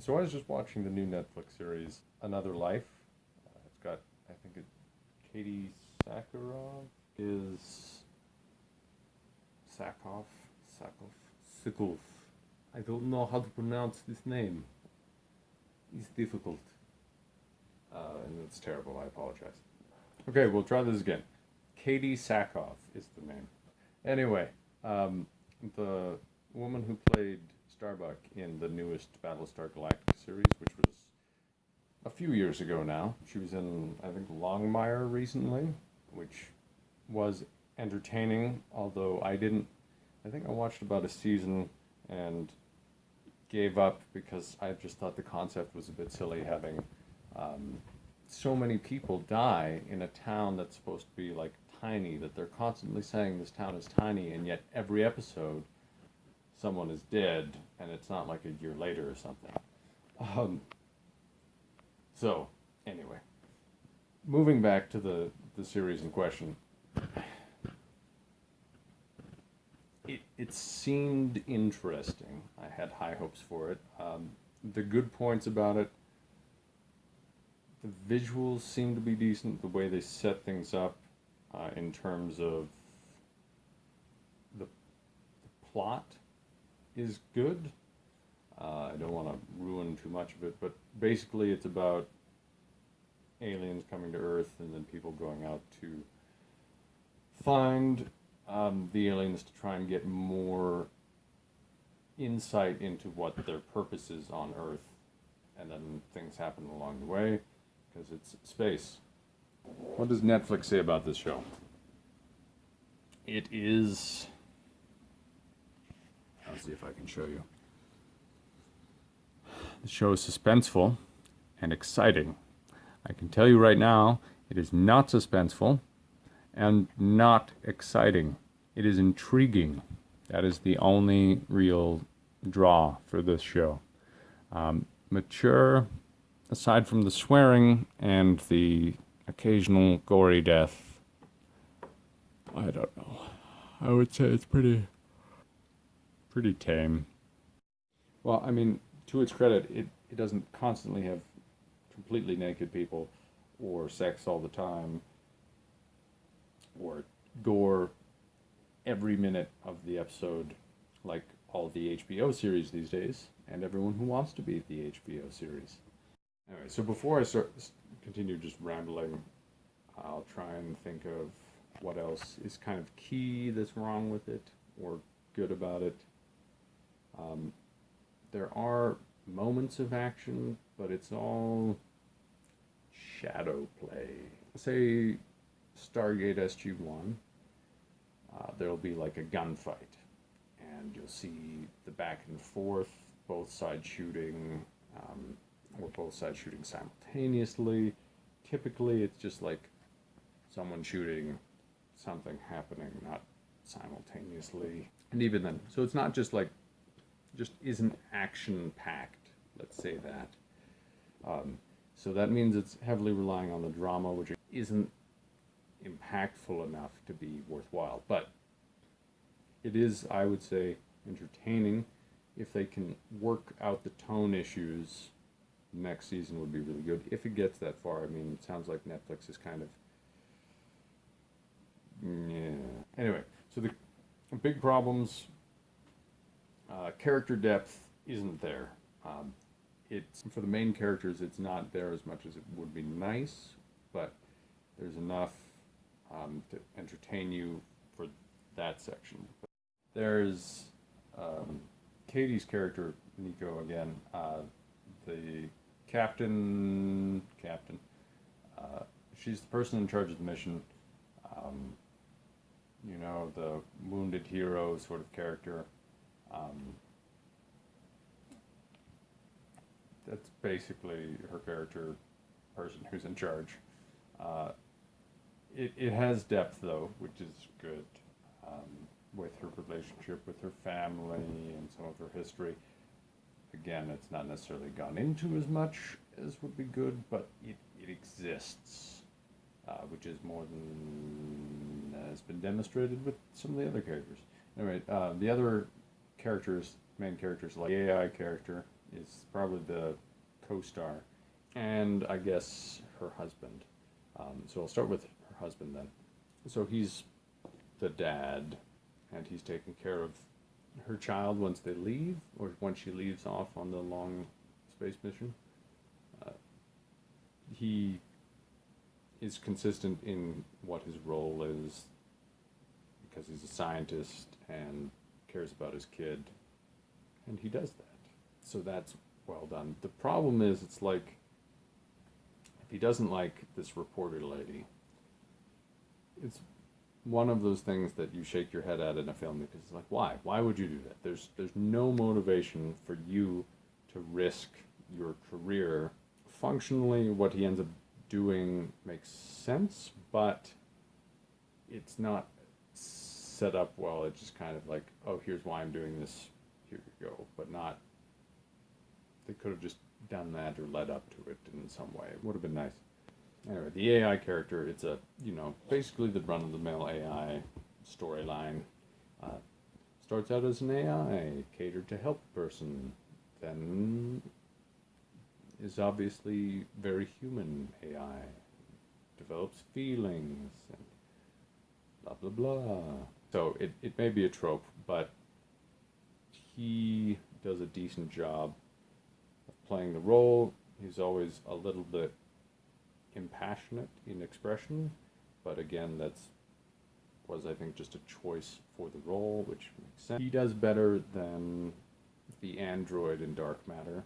So I was just watching the new Netflix series Another Life. It's got, I think it, Katie Sakharov is Sakov, Sikov. I don't know how to pronounce this name. It's difficult, and it's terrible. I apologize. Okay, we'll try this again. Katie Sackhoff is the name. Anyway, um, the woman who played Starbuck in the newest Battlestar Galactica series, which was a few years ago now. She was in, I think, Longmire recently, which was entertaining, although I didn't. I think I watched about a season and gave up because I just thought the concept was a bit silly having um, so many people die in a town that's supposed to be like tiny, that they're constantly saying this town is tiny, and yet every episode someone is dead, and it's not like a year later or something. Um, so, anyway, moving back to the series in question, it seemed interesting. I had high hopes for it. The good points about it, the visuals seem to be decent. The way they set things up, in terms of the plot, is good. I don't want to ruin too much of it, but basically it's about aliens coming to Earth and then people going out to find the aliens to try and get more insight into what their purpose is on Earth. And then things happen along the way because it's space. What does Netflix say about this show? It is. I'll see if I can show you. The show is suspenseful and exciting. I can tell you right now, it is not suspenseful and not exciting. It is intriguing. That is the only real draw for this show. Mature, aside from the swearing and the occasional gory death, I don't know. I would say it's pretty tame. Well, I mean, to its credit, it doesn't constantly have completely naked people or sex all the time or gore every minute of the episode like all the HBO series these days and everyone who wants to be the HBO series. Anyway, so before I continue just rambling, I'll try and think of what else is kind of key that's wrong with it or good about it. There are moments of action, but it's all shadow play. Say Stargate SG-1, there'll be like a gunfight, and you'll see the back and forth, both sides shooting, or both sides shooting simultaneously. Typically, it's just like someone shooting, something happening, not simultaneously. And even then, so it's not just like, just isn't action packed, let's say that. So that means it's heavily relying on the drama, which isn't impactful enough to be worthwhile. But it is, I would say, entertaining. If they can work out the tone issues, next season would be really good. If it gets that far, I mean, it sounds like Netflix is kind of, yeah. Anyway, so the big problems, character depth isn't there. It's for the main characters, it's not there as much as it would be nice, but there's enough to entertain you for that section. There's Katie's character, Nico, again, the captain. She's the person in charge of the mission. The wounded hero sort of character. That's basically her character, person who's in charge. It has depth though, which is good, with her relationship with her family and some of her history. Again, it's not necessarily gone into as much as would be good, but it exists, which is more than has been demonstrated with some of the other characters. Anyway, the other characters, main characters, like the AI character, is probably the co-star, and I guess her husband. So I'll start with her husband then. So he's the dad, and he's taking care of her child once they leave, or once she leaves off on the long space mission. He is consistent in what his role is because he's a scientist and cares about his kid, and he does that. So that's well done. The problem is, it's like, if he doesn't like this reporter lady, it's one of those things that you shake your head at in a film, because it's like, why? Why would you do that? There's no motivation for you to risk your career. Functionally, what he ends up doing makes sense, but it's not set up well. It's just kind of like, oh, here's why I'm doing this, here you go. But not, they could have just done that or led up to it in some way. It would have been nice. Anyway, the AI character, it's a, basically the run-of-the-mill AI storyline. Starts out as an AI, catered to help a person, then is obviously very human AI, develops feelings, and blah blah blah. So it may be a trope, but he does a decent job of playing the role. He's always a little bit impassionate in expression, but again, was I think just a choice for the role, which makes sense. He does better than the android in Dark Matter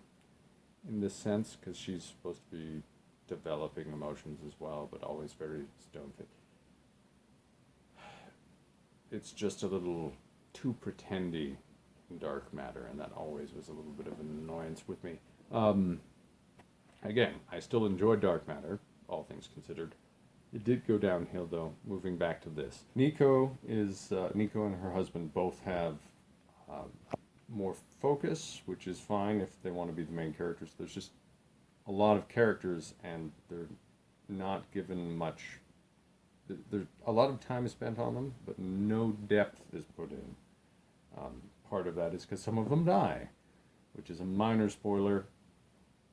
in this sense, because she's supposed to be developing emotions as well, but always very stone-faced. It's just a little too pretendy in Dark Matter, and that always was a little bit of an annoyance with me. Again, I still enjoyed Dark Matter, all things considered. It did go downhill, though, moving back to this. Nico and her husband both have more focus, which is fine if they want to be the main characters. There's just a lot of characters, and they're not given much. There's a lot of time is spent on them, but no depth is put in. Part of that is because some of them die, which is a minor spoiler,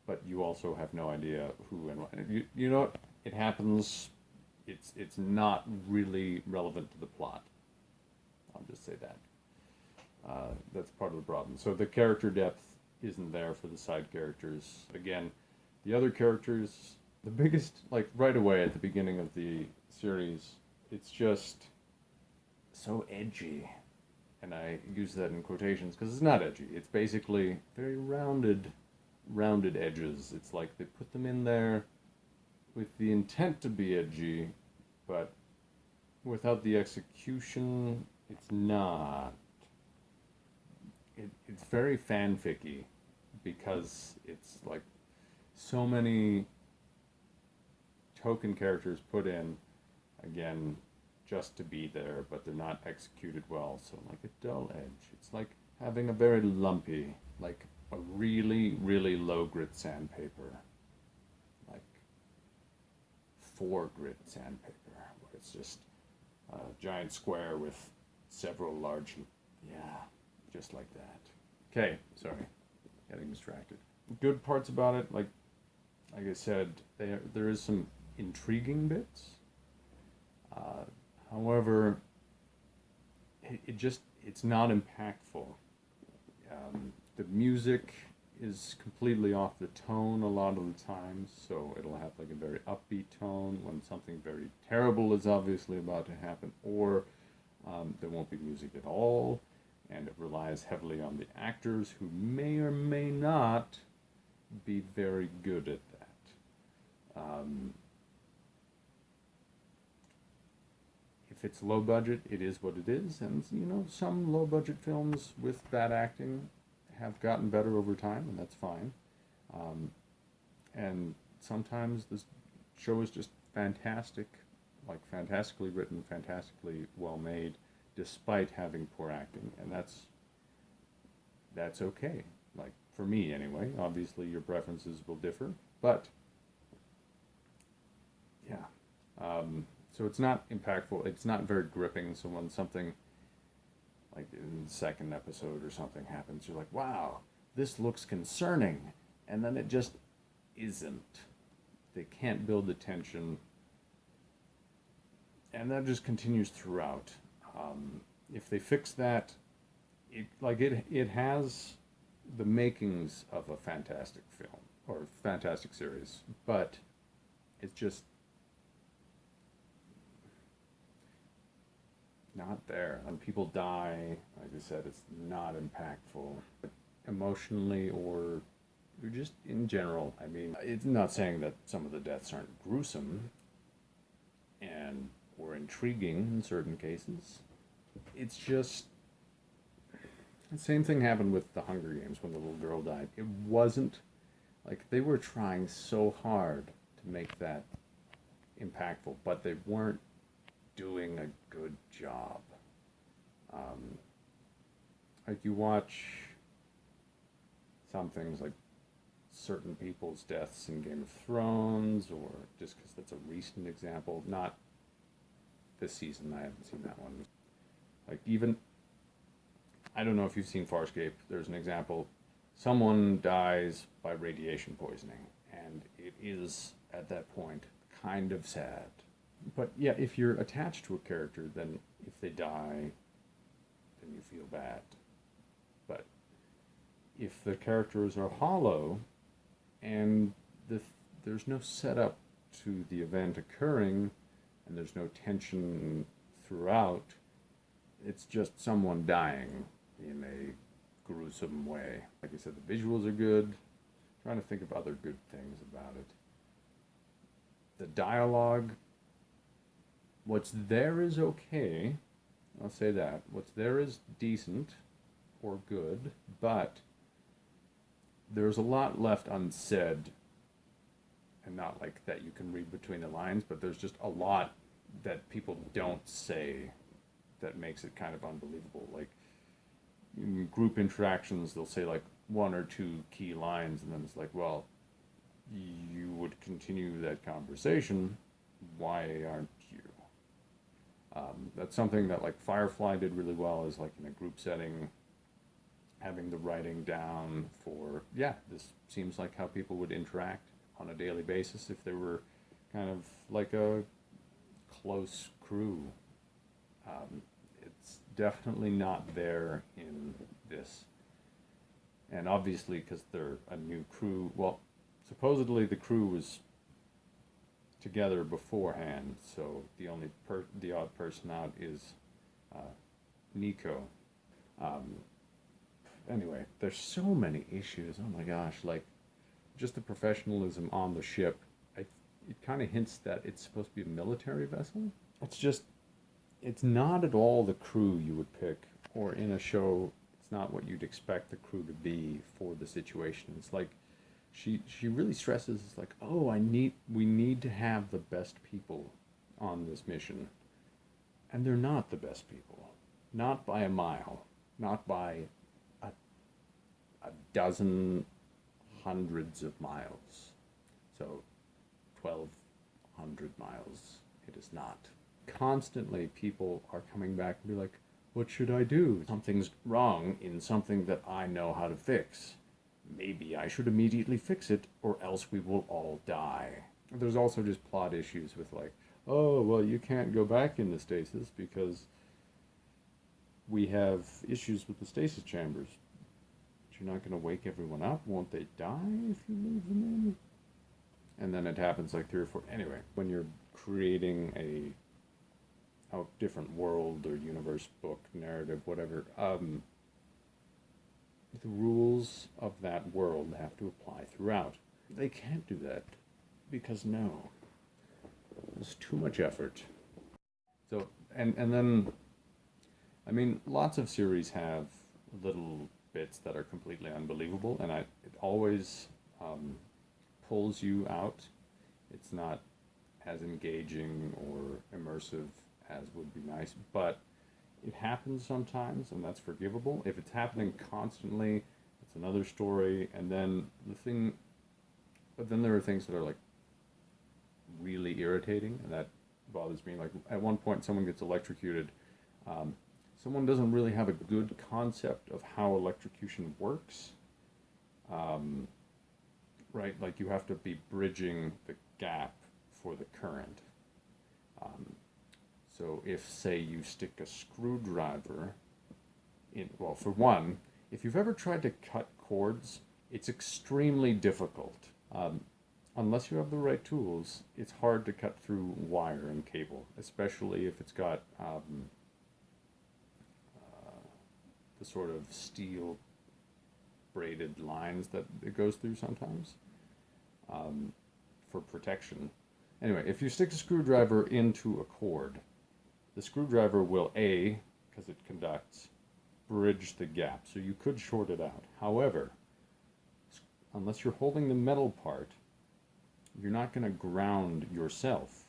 but you also have no idea who and what. You know what? It happens. It's not really relevant to the plot. I'll just say that. That's part of the problem. So the character depth isn't there for the side characters. Again, the other characters, the biggest, like right away at the beginning of the series, it's just so edgy. And I use that in quotations because it's not edgy. It's basically very rounded edges. It's like they put them in there with the intent to be edgy, but without the execution, it's not. It's very fanficky because it's like so many token characters put in, again, just to be there, but they're not executed well, so like a dull edge. It's like having a very lumpy, like a really, really low grit sandpaper, like 4 grit sandpaper, where it's just a giant square with several large, just like that. Okay, sorry, getting distracted. Good parts about it, like I said, there is some intriguing bits. However, it's not impactful. The music is completely off the tone a lot of the times, so it'll have like a very upbeat tone when something very terrible is obviously about to happen, or there won't be music at all, and it relies heavily on the actors, who may or may not be very good at that. If it's low budget, it is what it is, and some low budget films with bad acting have gotten better over time, and that's fine. And sometimes this show is just fantastic, like fantastically written, fantastically well made, despite having poor acting, and that's okay. Like for me, anyway. Obviously, your preferences will differ, but yeah. So it's not impactful. It's not very gripping. So when something like in the second episode or something happens, you're like, wow, this looks concerning, and then it just isn't. They can't build the tension, and that just continues throughout. If they fix that, it has the makings of a fantastic film or fantastic series, but it's just not there. When people die, like I said, it's not impactful emotionally or just in general. I mean, it's not saying that some of the deaths aren't gruesome and or intriguing in certain cases. It's just the same thing happened with the Hunger Games when the little girl died. It wasn't like they were trying so hard to make that impactful, but they weren't doing a good job. Like you watch some things like certain people's deaths in Game of Thrones, or just because that's a recent example, not this season, I haven't seen that one. Like even, I don't know if you've seen Farscape, there's an example, someone dies by radiation poisoning, and it is, at that point, kind of sad. But yeah, if you're attached to a character, then if they die, then you feel bad. But if the characters are hollow, and there's no setup to the event occurring, and there's no tension throughout, it's just someone dying in a gruesome way. Like I said, the visuals are good. I'm trying to think of other good things about it. The dialogue, what's there is okay. I'll say that. What's there is decent or good, but there's a lot left unsaid, and not like that you can read between the lines, but there's just a lot that people don't say that makes it kind of unbelievable. Like in group interactions, they'll say like one or two key lines, and then it's like, well, you would continue that conversation. Why aren't you? That's something that like Firefly did really well, is like in a group setting, having the writing down for, yeah, this seems like how people would interact on a daily basis if they were kind of like a close crew. It's definitely not there in this. And obviously, because they're a new crew, well, supposedly the crew was together beforehand, so the odd person out is Nico. Anyway, there's so many issues. Oh my gosh, like just the professionalism on the ship. It kind of hints that it's supposed to be a military vessel. It's not at all the crew you would pick, or in a show, it's not what you'd expect the crew to be for the situation. It's like she really stresses, it's like, oh, we need to have the best people on this mission, and they're not the best people, not by a mile, not by a dozen hundreds of miles. So 1,200 miles, it is not. Constantly people are coming back and be like, what should I do? Something's wrong in something that I know how to fix. Maybe I should immediately fix it, or else we will all die. There's also just plot issues with like, oh, well, you can't go back in the stasis because we have issues with the stasis chambers. But you're not going to wake everyone up. Won't they die if you leave them in? And then it happens like 3 or 4. Anyway, when you're creating a different world or universe, book, narrative, whatever, the rules of that world have to apply throughout. They can't do that because no, there's too much effort. So, and then, I mean, lots of series have little bits that are completely unbelievable, and it always pulls you out. It's not as engaging or immersive as would be nice, but it happens sometimes, and that's forgivable. If it's happening constantly, it's another story. And then but then there are things that are like really irritating, and that bothers me. Like at one point, someone gets electrocuted. Someone doesn't really have a good concept of how electrocution works, right? Like you have to be bridging the gap for the current. So if, say, you stick a screwdriver in, well, for one, if you've ever tried to cut cords, it's extremely difficult. Unless you have the right tools, it's hard to cut through wire and cable, especially if it's got the sort of steel braided lines that it goes through sometimes for protection. Anyway, if you stick a screwdriver into a cord, the screwdriver will A, because it conducts, bridge the gap. So you could short it out. However, unless you're holding the metal part, you're not going to ground yourself,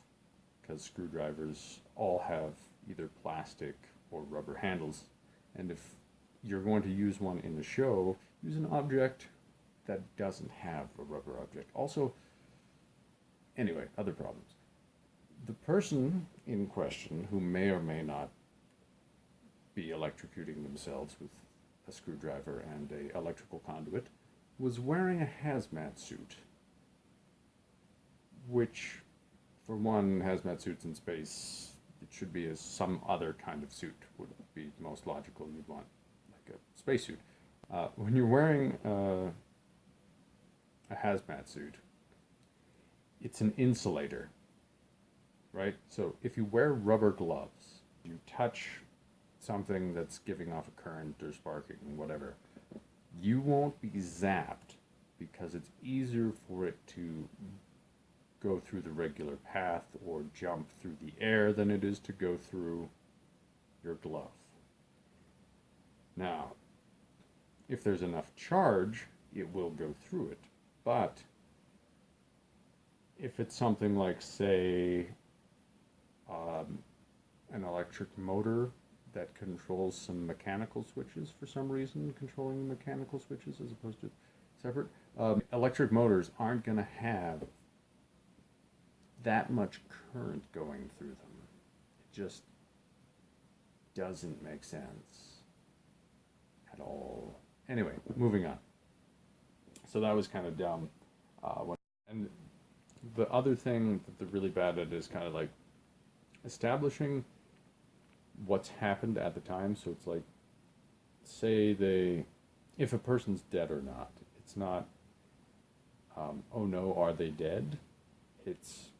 because screwdrivers all have either plastic or rubber handles. And if you're going to use one in a show, use an object that doesn't have a rubber object. Also, anyway, other problems. The person in question, who may or may not be electrocuting themselves with a screwdriver and an electrical conduit, was wearing a hazmat suit. Which, for one, hazmat suits in space, it should be some other kind of suit would be most logical. You'd want like a spacesuit. When you're wearing a hazmat suit, it's an insulator, right? So if you wear rubber gloves, you touch something that's giving off a current or sparking, whatever, you won't be zapped because it's easier for it to go through the regular path or jump through the air than it is to go through your glove. Now, if there's enough charge, it will go through it. But if it's something like, say, an electric motor that controls some mechanical switches for some reason, controlling the mechanical switches as opposed to separate, electric motors aren't going to have that much current going through them. It just doesn't make sense at all. Anyway, moving on. So that was kind of dumb. And the other thing that they're really bad at is kind of like establishing what's happened at the time. So it's like, say if a person's dead or not, it's not, oh no, are they dead? It's,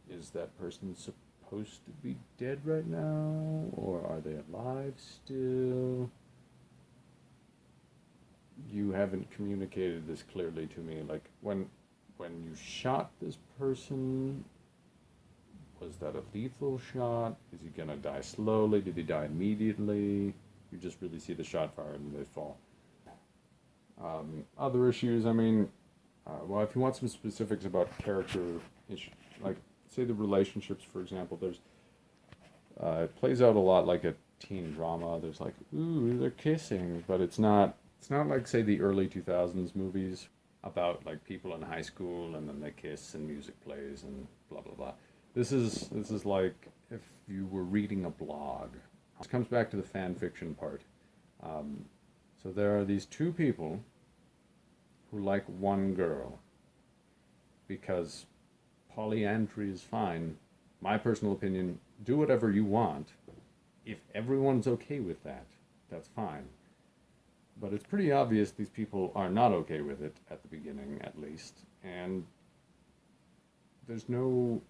is that person supposed to be dead right now? Or are they alive still? You haven't communicated this clearly to me. Like, when you shot this person, was that a lethal shot? Is he gonna die slowly? Did he die immediately? You just really see the shot fire and they fall. Other issues, I mean, well, if you want some specifics about character issues, like, say the relationships, for example, there's, it plays out a lot like a teen drama. There's like, ooh, they're kissing, but it's not like, say, the early 2000s movies about like people in high school and then they kiss and music plays and blah blah blah. This is like if you were reading a blog. This comes back to the fan fiction part. So there are these two people who like one girl because polyandry is fine. My personal opinion, do whatever you want. If everyone's okay with that, that's fine. But it's pretty obvious these people are not okay with it at the beginning, at least. And there's no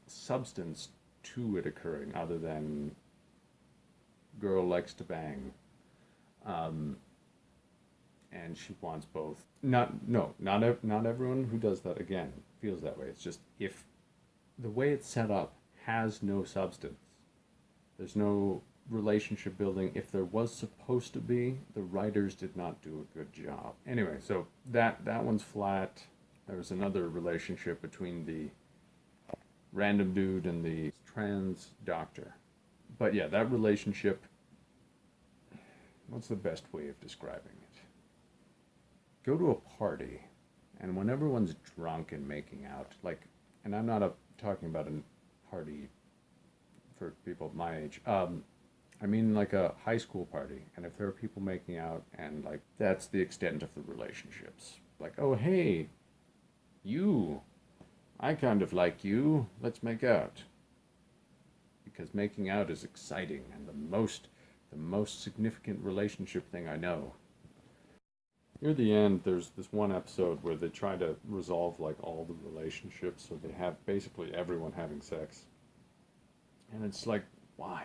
substance to it occurring other than girl likes to bang. And she wants both. Not everyone who does that, again, feels that way. It's just, if the way it's set up has no substance, there's no relationship building. If there was supposed to be, the writers did not do a good job. Anyway, so that one's flat. There was another relationship between the random dude and the trans doctor. But yeah, that relationship, what's the best way of describing it? Go to a party, and when everyone's drunk and making out, like, and I'm not talking about a party for people my age, I mean like a high school party, and if there are people making out, and like that's the extent of the relationships. Like, oh hey, you, I kind of like you, let's make out. Because making out is exciting and the most significant relationship thing I know. Near the end, there's this one episode where they try to resolve like all the relationships, so they have basically everyone having sex, and it's like, why?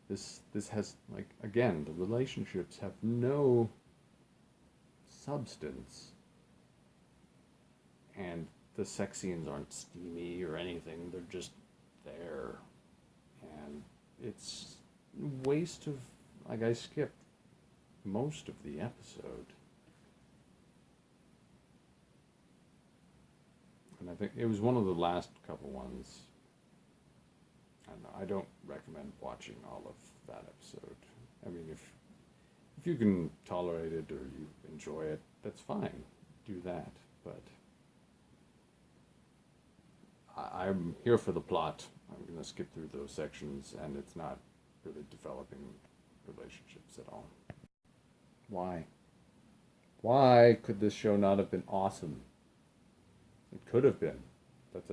This has like again the relationships have no substance, and the sex scenes aren't steamy or anything. They're just there, and it's a waste of like I skipped most of the episode. And I think it was one of the last couple ones. I don't recommend watching all of that episode. I mean, if you can tolerate it or you enjoy it, that's fine. Do that. But I'm here for the plot. I'm going to skip through those sections, and it's not really developing relationships at all. Why? Why could this show not have been awesome? It could have been. That's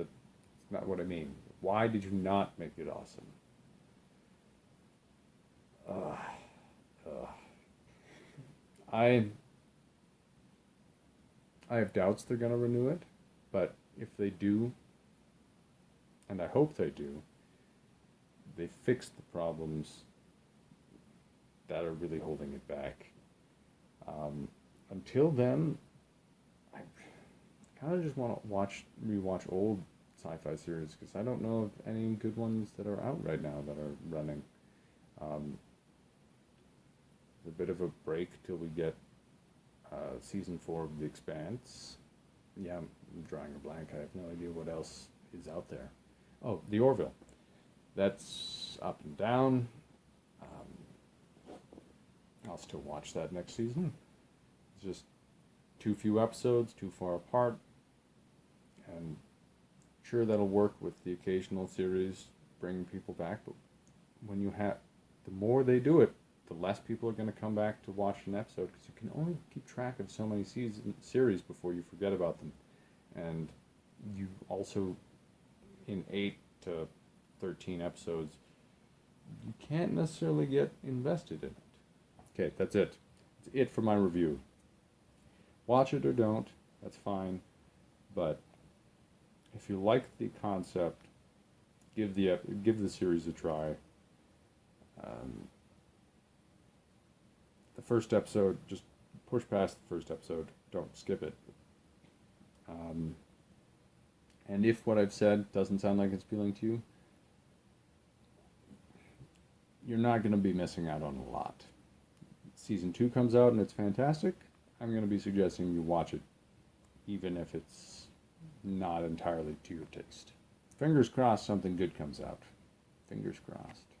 not what I mean. Why did you not make it awesome? Ugh. Ugh. I I have doubts they're gonna renew it, but if they do, and I hope they do, they fix the problems that are really holding it back. Until then, I kind of just want to rewatch old sci-fi series because I don't know of any good ones that are out right now that are running. Um, a bit of a break till we get season 4 of The Expanse. Yeah, I'm drawing a blank. I have no idea what else is out there. Oh, The Orville. That's up and down. I'll still watch that next season. It's just too few episodes, too far apart, and sure that'll work with the occasional series, bringing people back. But when you have, the more they do it, the less people are going to come back to watch an episode because you can only keep track of so many series before you forget about them, and you also in 8 to 13 episodes you can't necessarily get invested in it. Okay, that's it. It's it for my review. Watch it or don't, that's fine. But if you like the concept, give the series a try. The first episode, just push past the first episode. Don't skip it. And if what I've said doesn't sound like it's appealing to you, you're not going to be missing out on a lot. Season 2 comes out and it's fantastic. I'm going to be suggesting you watch it, even if it's not entirely to your taste. Fingers crossed something good comes out. Fingers crossed.